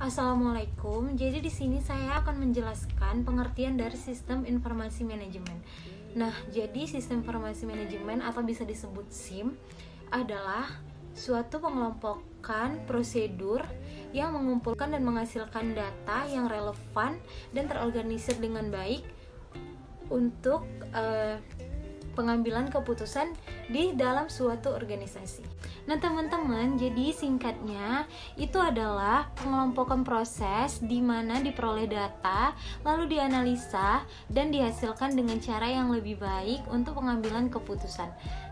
Assalamualaikum. Jadi di sini saya akan menjelaskan pengertian dari sistem informasi manajemen. Nah, jadi sistem informasi manajemen atau bisa disebut SIM adalah suatu pengelompokan prosedur yang mengumpulkan dan menghasilkan data yang relevan dan terorganisir dengan baik untuk pengambilan keputusan di dalam suatu organisasi. Nah teman-teman, jadi singkatnya itu adalah pengelompokan proses di mana diperoleh data, lalu dianalisa dan dihasilkan dengan cara yang lebih baik untuk pengambilan keputusan.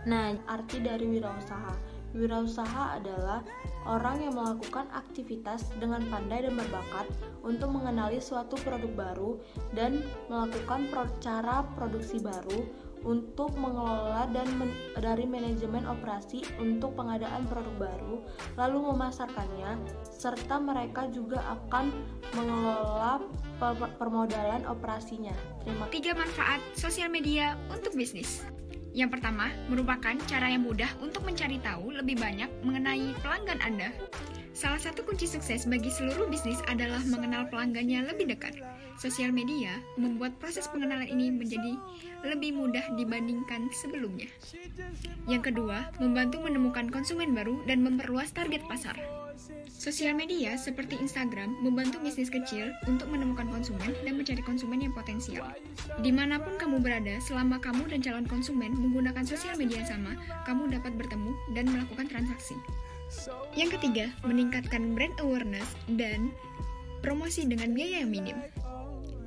Nah, Arti dari wirausaha. Wirausaha adalah orang yang melakukan aktivitas dengan pandai dan berbakat untuk mengenali suatu produk baru dan melakukan cara produksi baru, untuk mengelola dan dari manajemen operasi untuk pengadaan produk baru, lalu memasarkannya, serta mereka juga akan mengelola permodalan operasinya. Terima kasih. 3 manfaat sosial media untuk bisnis. Yang pertama, merupakan cara yang mudah untuk mencari tahu lebih banyak mengenai pelanggan Anda. Salah satu kunci sukses bagi seluruh bisnis adalah mengenal pelanggannya lebih dekat. Sosial media membuat proses pengenalan ini menjadi lebih mudah dibandingkan sebelumnya. Yang kedua, membantu menemukan konsumen baru dan memperluas target pasar. Sosial media seperti Instagram membantu bisnis kecil untuk menemukan konsumen dan mencari konsumen yang potensial. Dimanapun kamu berada, selama kamu dan calon konsumen menggunakan sosial media yang sama, kamu dapat bertemu dan melakukan transaksi. Yang ketiga, meningkatkan brand awareness dan promosi dengan biaya yang minim.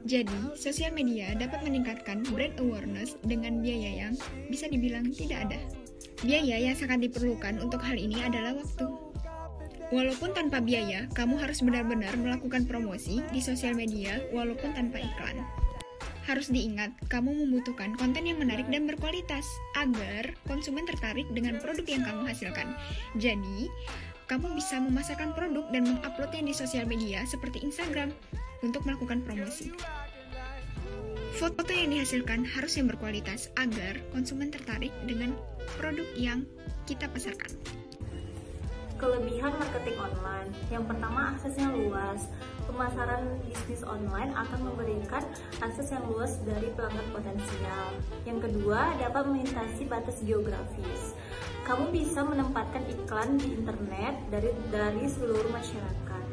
Jadi, sosial media dapat meningkatkan brand awareness dengan biaya yang bisa dibilang tidak ada. Biaya yang sangat diperlukan untuk hal ini adalah waktu. Walaupun tanpa biaya, kamu harus benar-benar melakukan promosi di sosial media walaupun tanpa iklan. Harus diingat, kamu membutuhkan konten yang menarik dan berkualitas agar konsumen tertarik dengan produk yang kamu hasilkan. Jadi, kamu bisa memasarkan produk dan menguploadnya di sosial media seperti Instagram untuk melakukan promosi. Foto yang dihasilkan harus yang berkualitas agar konsumen tertarik dengan produk yang kita pasarkan. Kelebihan marketing online. Yang pertama, aksesnya luas. Pemasaran bisnis online akan memberikan akses yang luas dari pelanggan potensial. Yang kedua, dapat melintasi batas geografis. Kamu bisa menempatkan iklan di internet dari seluruh masyarakat.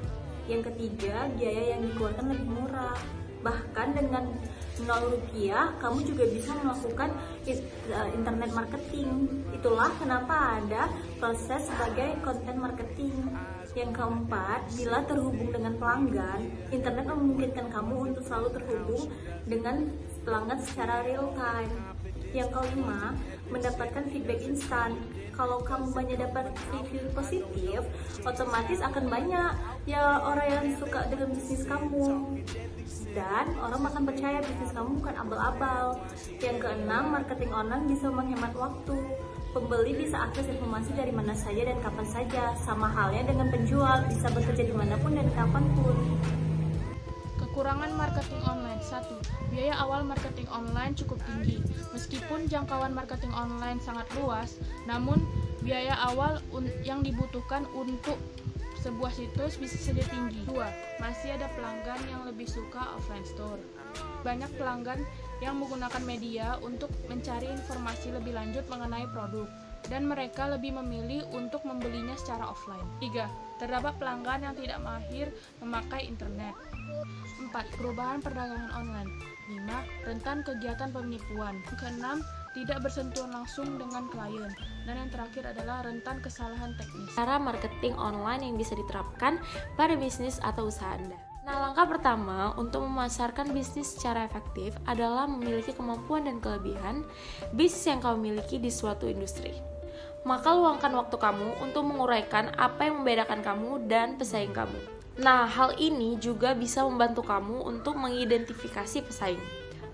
Yang ketiga, biaya yang dikeluarkan lebih murah. Bahkan dengan Rp0, kamu juga bisa melakukan internet marketing. Itulah kenapa ada proses sebagai content marketing. Yang keempat, bila terhubung dengan pelanggan, internet memungkinkan kamu untuk selalu terhubung dengan pelanggan secara real time. Yang kelima, mendapatkan feedback instan. Kalau kamu banyak dapat review positif, otomatis akan banyak ya orang yang suka dengan bisnis kamu. Dan orang akan percaya bisnis kamu bukan abal-abal. Yang keenam, marketing online bisa menghemat waktu. Pembeli bisa akses informasi dari mana saja dan kapan saja. Sama halnya dengan penjual, bisa bekerja dimanapun dan kapanpun. Kekurangan marketing online. 1. Biaya awal marketing online cukup tinggi. Meskipun jangkauan marketing online sangat luas, namun biaya awal yang dibutuhkan untuk sebuah situs bisa saja tinggi. 2. Masih ada pelanggan yang lebih suka offline store. Banyak pelanggan yang menggunakan media untuk mencari informasi lebih lanjut mengenai produk, dan mereka lebih memilih untuk membelinya secara offline. 3. Terdapat pelanggan yang tidak mahir memakai internet. 4. Perubahan perdagangan online. 5. Rentan kegiatan penipuan. 6. Tidak bersentuhan langsung dengan klien. Dan yang terakhir adalah rentan kesalahan teknis. Cara marketing online yang bisa diterapkan pada bisnis atau usaha Anda. Nah, langkah pertama untuk memasarkan bisnis secara efektif adalah memiliki kemampuan dan kelebihan bisnis yang kamu miliki di suatu industri. Maka luangkan waktu kamu untuk menguraikan apa yang membedakan kamu dan pesaing kamu. Nah, hal ini juga bisa membantu kamu untuk mengidentifikasi pesaing.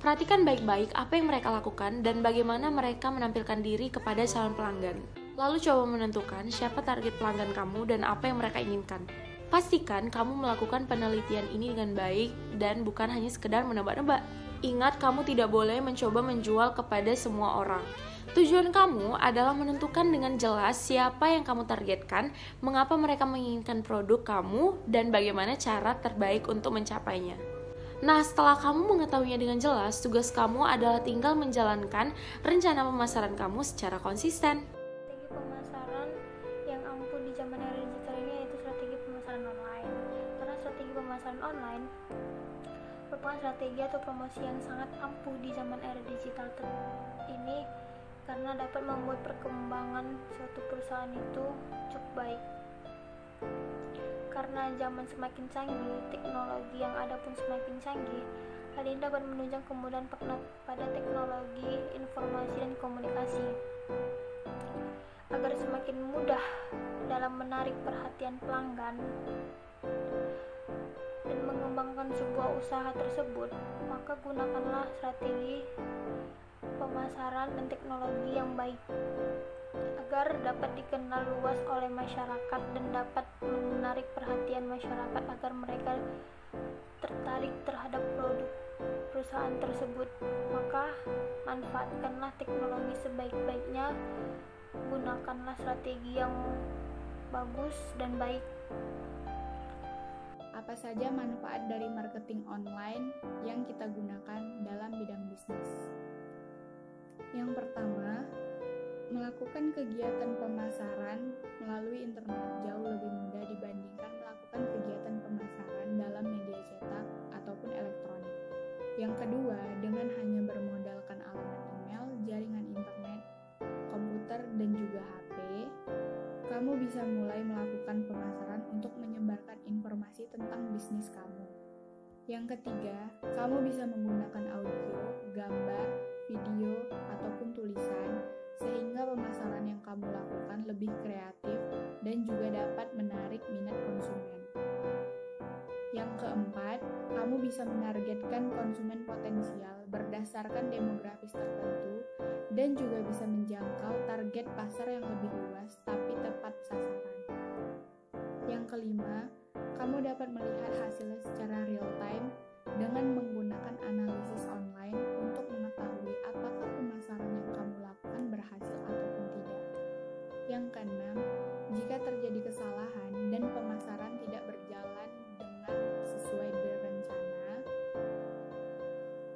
Perhatikan baik-baik apa yang mereka lakukan dan bagaimana mereka menampilkan diri kepada calon pelanggan. Lalu coba menentukan siapa target pelanggan kamu dan apa yang mereka inginkan. Pastikan kamu melakukan penelitian ini dengan baik dan bukan hanya sekedar menebak-nebak. Ingat, kamu tidak boleh mencoba menjual kepada semua orang. Tujuan kamu adalah menentukan dengan jelas siapa yang kamu targetkan, mengapa mereka menginginkan produk kamu, dan bagaimana cara terbaik untuk mencapainya. Nah, setelah kamu mengetahuinya dengan jelas, tugas kamu adalah tinggal menjalankan rencana pemasaran kamu secara konsisten. Strategi pemasaran yang ampuh di zaman era digital ini yaitu strategi pemasaran online. Karena strategi pemasaran online merupakan strategi atau promosi yang sangat ampuh di zaman era digital ini karena dapat membuat perkembangan suatu perusahaan itu cukup baik. Karena zaman semakin canggih, teknologi yang ada pun semakin canggih, hal ini dapat menunjang kemudahan pada teknologi informasi dan komunikasi agar semakin mudah dalam menarik perhatian pelanggan dan mengembangkan sebuah usaha tersebut, maka gunakanlah strategi pemasaran dan teknologi yang baik agar dapat dikenal luas oleh masyarakat dan dapat menarik perhatian masyarakat agar mereka tertarik terhadap produk perusahaan tersebut. Maka manfaatkanlah teknologi sebaik-baiknya, gunakanlah strategi yang bagus dan baik. Apa saja manfaat dari marketing online yang kita gunakan dalam bidang bisnis? Yang pertama, melakukan kegiatan pemasaran melalui internet jauh lebih mudah dibandingkan melakukan kegiatan pemasaran dalam media cetak ataupun elektronik. Yang kedua, dengan hanya bermodalkan alamat email, jaringan internet, komputer, dan juga HP, kamu bisa mulai melakukan pemasaran untuk menyebarkan informasi tentang bisnis kamu. Yang ketiga, kamu bisa menggunakan audio, gambar, video, ataupun tulisan, sehingga pemasaran yang kamu lakukan lebih kreatif dan juga dapat menarik minat konsumen. Yang keempat, kamu bisa menargetkan konsumen potensial berdasarkan demografis tertentu dan juga bisa menjangkau target pasar yang lebih luas tapi tepat sasaran. Yang kelima, kamu dapat melihat hasilnya secara real time dengan menggunakan analisis online untuk mengetahui apakah pemasaran yang kamu lakukan berhasil ataupun tidak. Yang keenam, jika terjadi kesalahan dan pemasaran tidak berjalan dengan sesuai rencana,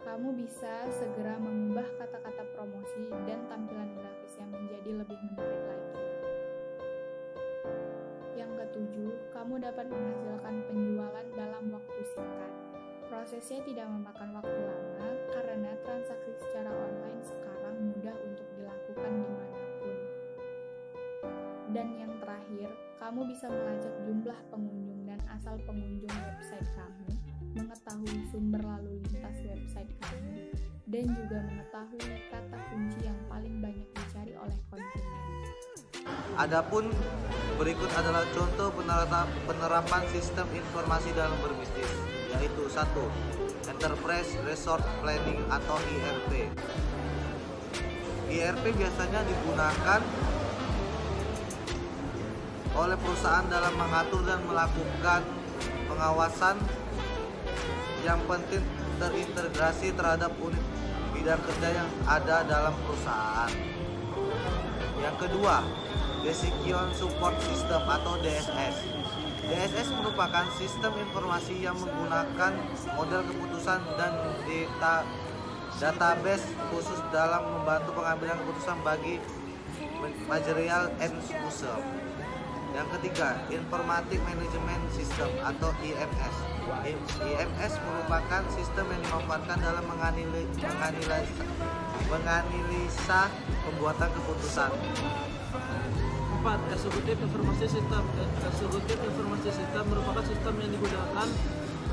kamu bisa segera mengubah kata-kata promosi dan tampilan grafis yang menjadi lebih menarik lagi. Yang ketujuh, kamu dapat menghasilkan penjualan dalam waktu singkat. Prosesnya tidak memakan waktu lama karena transaksi secara online sekarang mudah untuk dilakukan dimanapun. Dan yang terakhir, kamu bisa melacak jumlah pengunjung dan asal pengunjung website kamu, mengetahui sumber lalu lintas website kamu, dan juga mengetahui kata kunci yang paling banyak dicari oleh konsumen. Adapun berikut adalah contoh penerapan sistem informasi dalam berbisnis, yaitu 1. Enterprise Resource Planning atau ERP. ERP biasanya digunakan oleh perusahaan dalam mengatur dan melakukan pengawasan yang penting terintegrasi terhadap unit bidang kerja yang ada dalam perusahaan. Yang kedua, Decision Support System atau DSS. DSS merupakan sistem informasi yang menggunakan model keputusan dan database khusus dalam membantu pengambilan keputusan bagi managerial end user. Yang ketiga, Informatic Management System atau IMS. IMS merupakan sistem yang dimanfaatkan dalam menganalisa pembuatan keputusan. 4. Executive Information System. Executive Information System merupakan sistem yang digunakan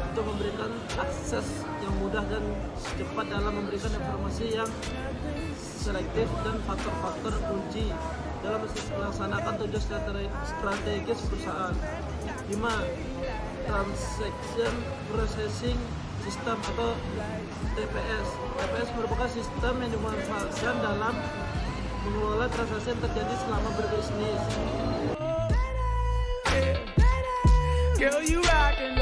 untuk memberikan akses yang mudah dan cepat dalam memberikan informasi yang selektif dan faktor-faktor kunci dalam melaksanakan tujuan strategis perusahaan. 5. Transaction Processing System atau TPS. TPS merupakan sistem yang dimanfaatkan dalam mengelola transaksi yang terjadi selama berbisnis. Girl, you rockin'